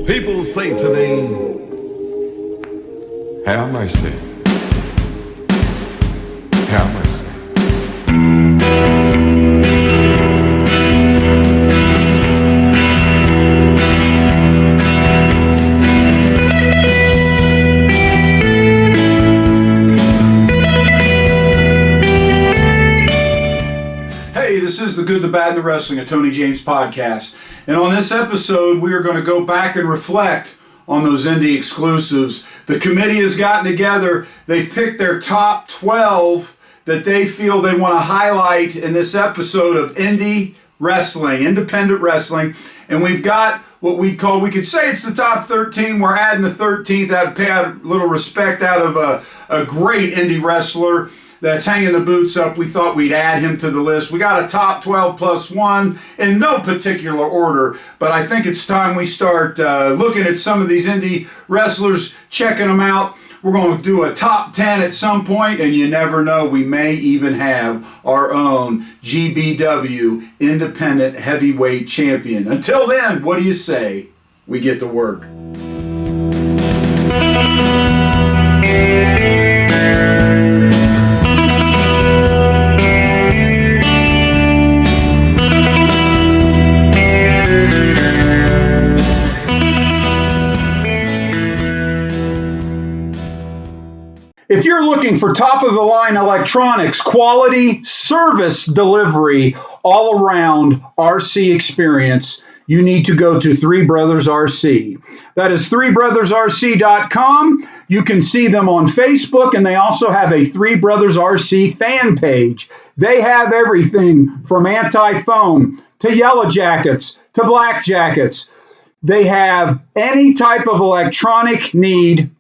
People say today, have mercy, have mercy. Hey, this is the Good, the Bad, and the Wrestling, a Tony James podcast. And on this episode, we are going to go back and reflect on those indie exclusives. The committee has gotten together. They've picked their top 12 that they feel they want to highlight in this episode of indie wrestling, independent wrestling. And we've got what we could say it's the top 13. We're adding the 13th. I'd pay a little respect out of a great indie wrestler that's hanging the boots up. We thought we'd add him to the list. We got a top 12 plus one in no particular order, but I think it's time we start looking at some of these indie wrestlers, checking them out. We're going to do a top 10 at some point, and you never know, we may even have our own GBW Independent Heavyweight Champion. Until then, what do you say? We get to work. If you're looking for top-of-the-line electronics, quality, service delivery, all around RC experience, you need to go to Three Brothers RC. That is threebrothersrc.com. You can see them on Facebook, and they also have a Three Brothers RC fan page. They have everything from anti-foam to yellow jackets to black jackets. They have any type of electronic need,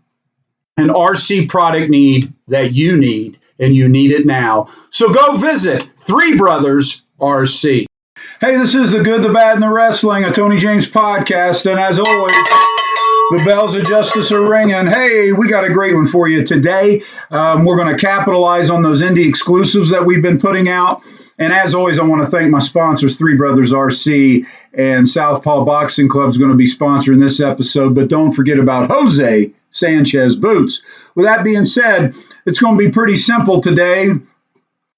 an RC product need that you need, and you need it now. So go visit Three Brothers RC. Hey, this is the Good, the Bad, and the Wrestling, a Tony James podcast, and as always, the bells of justice are ringing. Hey, we got a great one for you today. We're going to capitalize on those indie exclusives that we've been putting out. And as always, I want to thank my sponsors, Three Brothers RC and Southpaw Boxing Club is going to be sponsoring this episode. But don't forget about Jose Sanchez Boots. With that being said, it's going to be pretty simple today.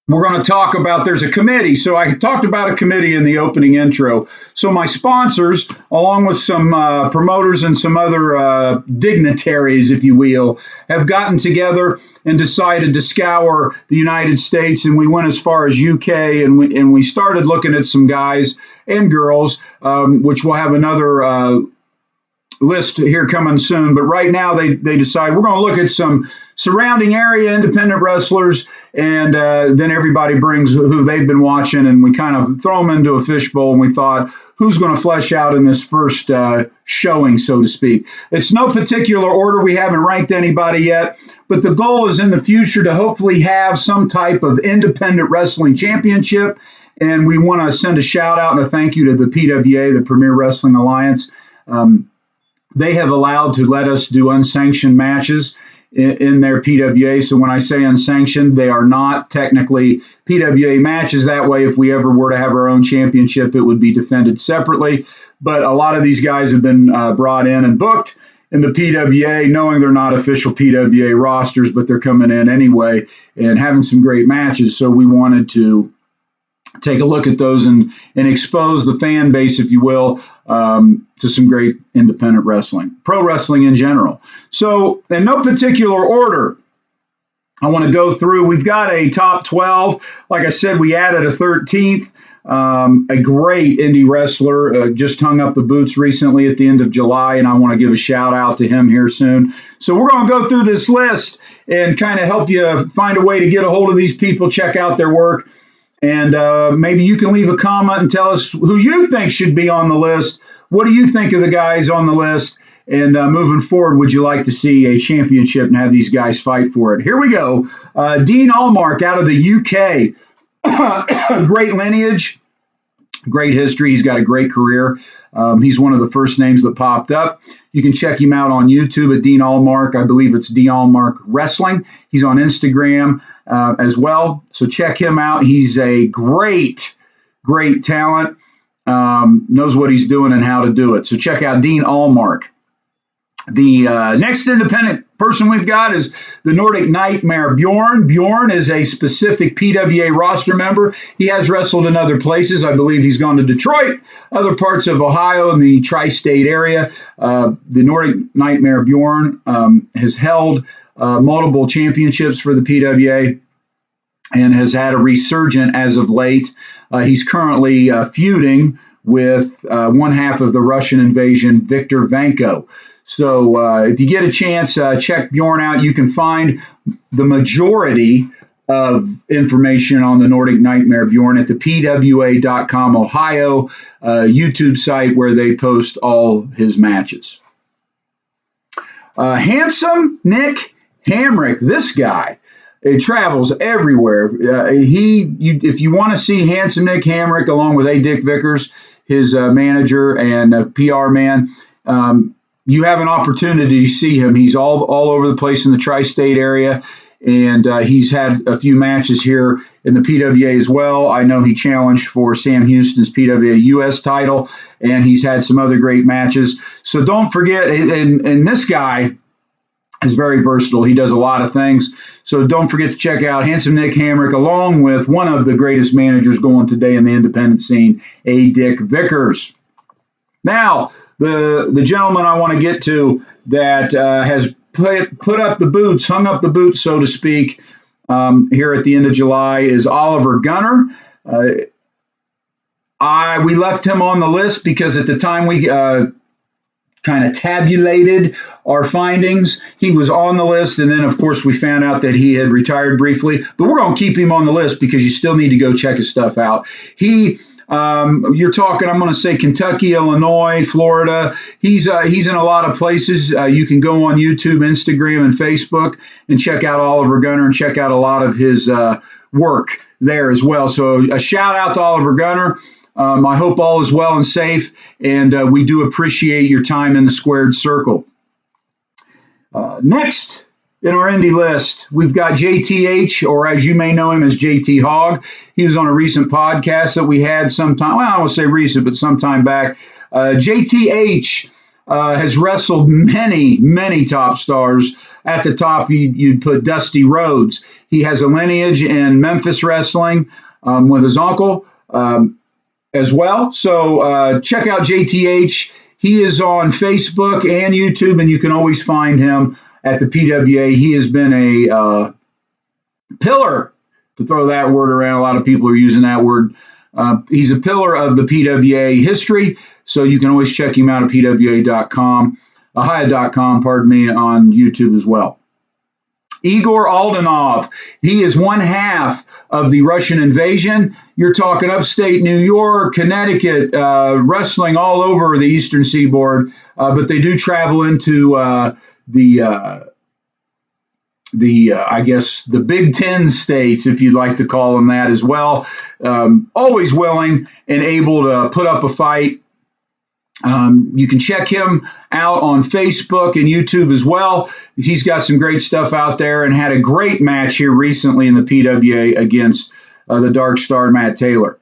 We're going to talk about, there's a committee. So I talked about a committee in the opening intro. So my sponsors, along with some promoters and some other dignitaries, if you will, have gotten together and decided to scour the United States. And we went as far as UK, and we started looking at some guys and girls, which we'll have another list here coming soon. But right now they decide we're going to look at some surrounding area independent wrestlers, and then everybody brings who they've been watching, and we kind of throw them into a fishbowl, and we thought, who's going to flesh out in this first showing, so to speak. It's no particular order. We haven't ranked anybody yet, but the goal is in the future to hopefully have some type of independent wrestling championship, and we want to send a shout out and a thank you to the PWA, the Premier Wrestling Alliance. They have allowed to let us do unsanctioned matches in their PWA. So when I say unsanctioned, they are not technically PWA matches. That way, if we ever were to have our own championship, it would be defended separately. But a lot of these guys have been brought in and booked in the PWA, knowing they're not official PWA rosters, but they're coming in anyway and having some great matches. So we wanted to take a look at those and expose the fan base, if you will, to some great independent wrestling, pro wrestling in general. So in no particular order, I want to go through. We've got a top 12. Like I said, we added a 13th. A great indie wrestler just hung up the boots recently at the end of July, and I want to give a shout out to him here soon. So we're going to go through this list and kind of help you find a way to get a hold of these people, check out their work. And maybe you can leave a comment and tell us who you think should be on the list. What do you think of the guys on the list? And moving forward, would you like to see a championship and have these guys fight for it? Here we go. Dean Allmark out of the UK. Great lineage, great history. He's got a great career. He's one of the first names that popped up. You can check him out on YouTube at Dean Allmark. I believe it's Dean Allmark Wrestling. He's on Instagram as well. So check him out. He's a great talent. Knows what he's doing and how to do it. So check out Dean Allmark. The next independent person we've got is the Nordic Nightmare Bjorn. Bjorn is a specific PWA roster member. He has wrestled in other places. I believe he's gone to Detroit, other parts of Ohio, and the tri-state area. The Nordic Nightmare Bjorn has held multiple championships for the PWA and has had a resurgence as of late. He's currently feuding with one half of the Russian invasion, Viktor Vanko. So if you get a chance, check Bjorn out. You can find the majority of information on the Nordic Nightmare Bjorn at the PWA.com Ohio YouTube site where they post all his matches. Handsome Nick Hamrick, this guy. It travels everywhere. If you want to see Handsome Nick Hamrick along with A. Dick Vickers, his manager and PR man, you have an opportunity to see him. He's all over the place in the tri-state area, and he's had a few matches here in the PWA as well. I know he challenged for Sam Houston's PWA US title, and he's had some other great matches. So don't forget, and this guy is very versatile. He does a lot of things. So don't forget to check out Handsome Nick Hamrick along with one of the greatest managers going today in the independent scene, A. Dick Vickers. Now, the gentleman I want to get to that has put up the boots, hung up the boots, so to speak, here at the end of July is Oliver Gunner. We left him on the list because at the time we kind of tabulated our findings, he was on the list, and then of course we found out that he had retired briefly, but we're going to keep him on the list because you still need to go check his stuff out. You're talking, I'm going to say Kentucky, Illinois, Florida. He's in a lot of places. You can go on YouTube, Instagram, and Facebook and check out Oliver Gunner and check out a lot of his work there as well. So a shout out to Oliver Gunner. I hope all is well and safe, and we do appreciate your time in the squared circle. Next in our indie list, we've got JTH, or as you may know him as JT Hogg. He was on a recent podcast that we had sometime, well, I won't say recent, but sometime back. JTH has wrestled many top stars. At the top, you'd put Dusty Rhodes. He has a lineage in Memphis wrestling with his uncle as well. So check out JTH. He is on Facebook and YouTube, and you can always find him at the PWA. He has been a pillar, to throw that word around. A lot of people are using that word. He's a pillar of the PWA history, so you can always check him out at PWA.com, Ahia.com, on YouTube as well. Igor Aldanov, he is one half of the Russian invasion. You're talking upstate New York, Connecticut, wrestling all over the eastern seaboard, but they do travel into I guess the Big Ten states, if you'd like to call them that as well. Always willing and able to put up a fight. You can check him out on Facebook and YouTube as well. He's got some great stuff out there and had a great match here recently in the PWA against the Dark Star Matt Taylor.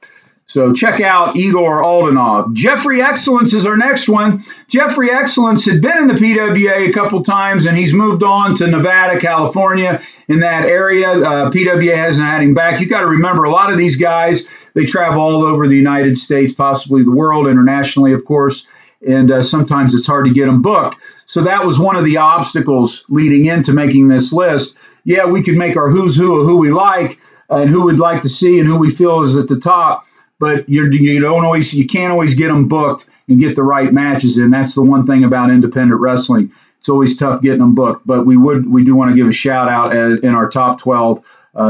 So check out Igor Aldanov. Jeffrey Excellence is our next one. Jeffrey Excellence had been in the PWA a couple times, and he's moved on to Nevada, California, in that area. PWA hasn't had him back. You got to remember, a lot of these guys, they travel all over the United States, possibly the world, internationally, of course, and sometimes it's hard to get them booked. So that was one of the obstacles leading into making this list. Yeah, we could make our who's who of who we like and who we'd like to see and who we feel is at the top. But you can't always get them booked and get the right matches in. That's the one thing about independent wrestling. It's always tough getting them booked. But we do want to give a shout out in our top 12,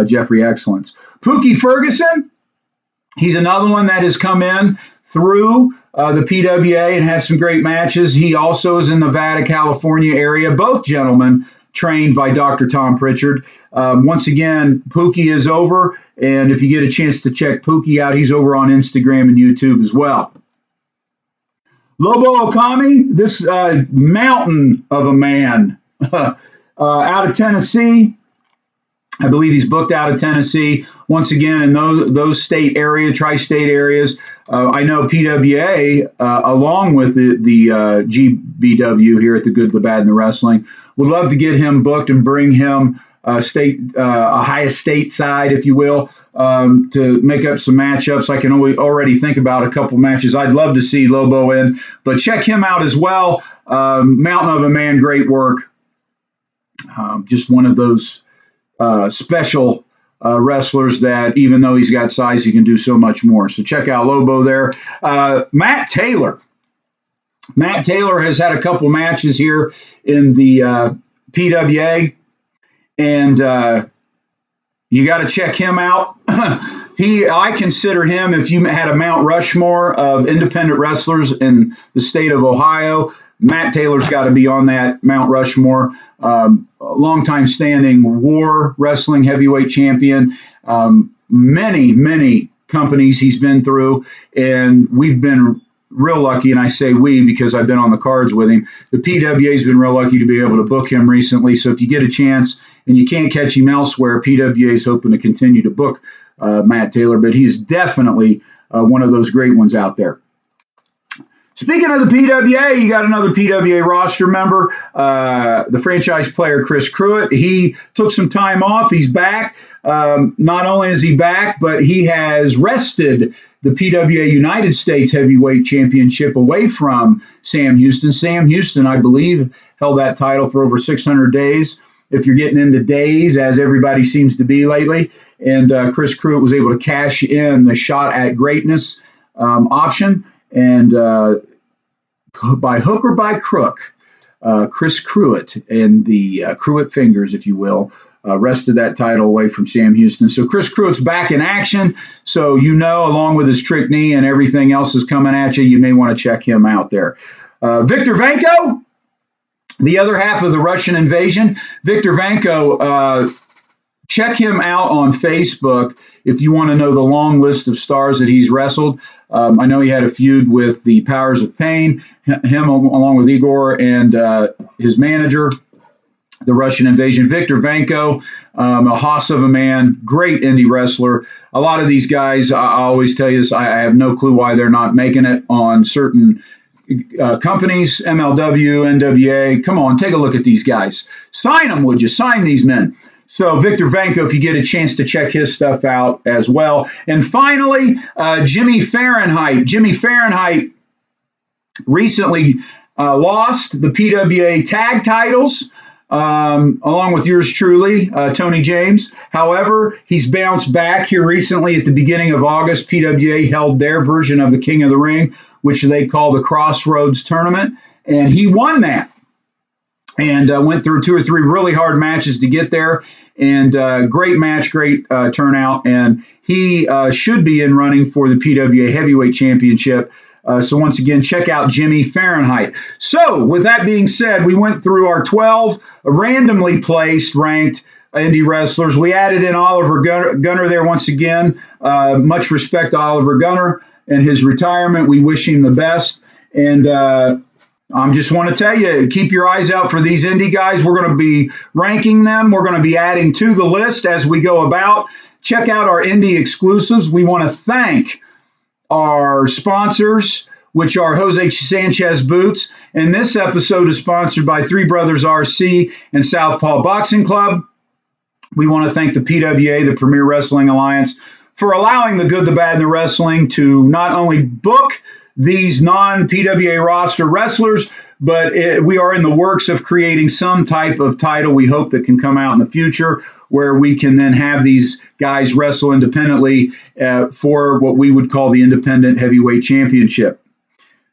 Jeffrey Excellence. Pookie Ferguson, he's another one that has come in through the PWA and has some great matches. He also is in the Nevada, California area. Both gentlemen trained by Dr. Tom Pritchard. Once again, Pookie is over, and if you get a chance to check Pookie out, he's over on Instagram and YouTube as well. Lobo Okami, this mountain of a man out of Tennessee. I believe he's booked out of Tennessee. Once again, in those state area, tri-state areas, I know PWA, along with the GBW here at the Good, the Bad, and the Wrestling, would love to get him booked and bring him a highest state side, if you will, to make up some matchups. I can already think about a couple matches I'd love to see Lobo in, but check him out as well. Mountain of a man, great work. Just one of those special wrestlers that even though he's got size, he can do so much more. So check out Lobo there. Matt Taylor. Matt Taylor has had a couple matches here in the PWA, and you got to check him out. I consider him, if you had a Mount Rushmore of independent wrestlers in the state of Ohio, Matt Taylor's got to be on that Mount Rushmore. Longtime standing War Wrestling heavyweight champion. Many companies he's been through, and we've been real lucky, and I say we because I've been on the cards with him. The PWA's been real lucky to be able to book him recently, so if you get a chance and you can't catch him elsewhere, PWA's hoping to continue to book Matt Taylor, but he's definitely one of those great ones out there. Speaking of the PWA, you got another PWA roster member, the franchise player Chris Cruitt. He took some time off. He's back. Not only is he back, but he has wrested the PWA United States Heavyweight Championship away from Sam Houston. Sam Houston, I believe, held that title for over 600 days, if you're getting into days, as everybody seems to be lately. And Chris Cruitt was able to cash in the shot at greatness option. And by hook or by crook, Chris Cruitt and the Cruitt Fingers, if you will, wrested that title away from Sam Houston. So Chris Cruitt's back in action. So along with his trick knee and everything else is coming at you, you may want to check him out there. Victor Vanko, the other half of the Russian invasion. Victor Vanko, check him out on Facebook if you want to know the long list of stars that he's wrestled. I know he had a feud with the Powers of Pain, him along with Igor and his manager, the Russian invasion. Victor Vanko, a hoss of a man, great indie wrestler. A lot of these guys, I always tell you this, I have no clue why they're not making it on certain companies, MLW, NWA. Come on, take a look at these guys. Sign them, would you? Sign these men. So Victor Vanko, if you get a chance to check his stuff out as well. And finally, Jimmy Fahrenheit. Jimmy Fahrenheit recently lost the PWA tag titles, along with yours truly, Tony James. However, he's bounced back here recently at the beginning of August. PWA held their version of the King of the Ring, which they call the Crossroads Tournament, and he won that. And went through 2 or 3 really hard matches to get there. And great match, great turnout. And he should be in running for the PWA Heavyweight Championship. So once again, check out Jimmy Fahrenheit. So with that being said, we went through our 12 randomly placed ranked indie wrestlers. We added in Oliver Gunner there once again. Much respect to Oliver Gunner and his retirement. We wish him the best. And I just want to tell you, keep your eyes out for these indie guys. We're going to be ranking them. We're going to be adding to the list as we go about. Check out our indie exclusives. We want to thank our sponsors, which are Jose Sanchez Boots. And this episode is sponsored by Three Brothers RC and Southpaw Boxing Club. We want to thank the PWA, the Premier Wrestling Alliance, for allowing the Good, the Bad, and the Wrestling to not only book these non-PWA roster wrestlers, but we are in the works of creating some type of title we hope that can come out in the future where we can then have these guys wrestle independently for what we would call the Independent Heavyweight Championship.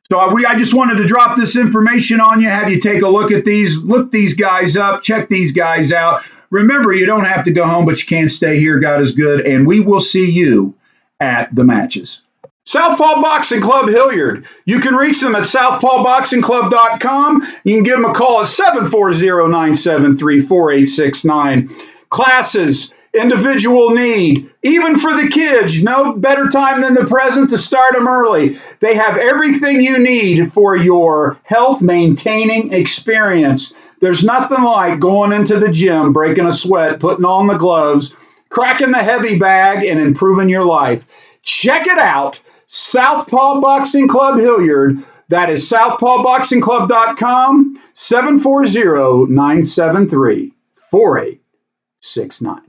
So I just wanted to drop this information on you, have you take a look at these, look these guys up, check these guys out. Remember, you don't have to go home, but you can stay here. God is good, and we will see you at the matches. Southpaw Boxing Club Hilliard. You can reach them at southpawboxingclub.com. You can give them a call at 740-973-4869. Classes, individual need, even for the kids, no better time than the present to start them early. They have everything you need for your health maintaining experience. There's nothing like going into the gym, breaking a sweat, putting on the gloves, cracking the heavy bag, and improving your life. Check it out. Southpaw Boxing Club Hilliard. That is southpawboxingclub.com, 740-973-4869.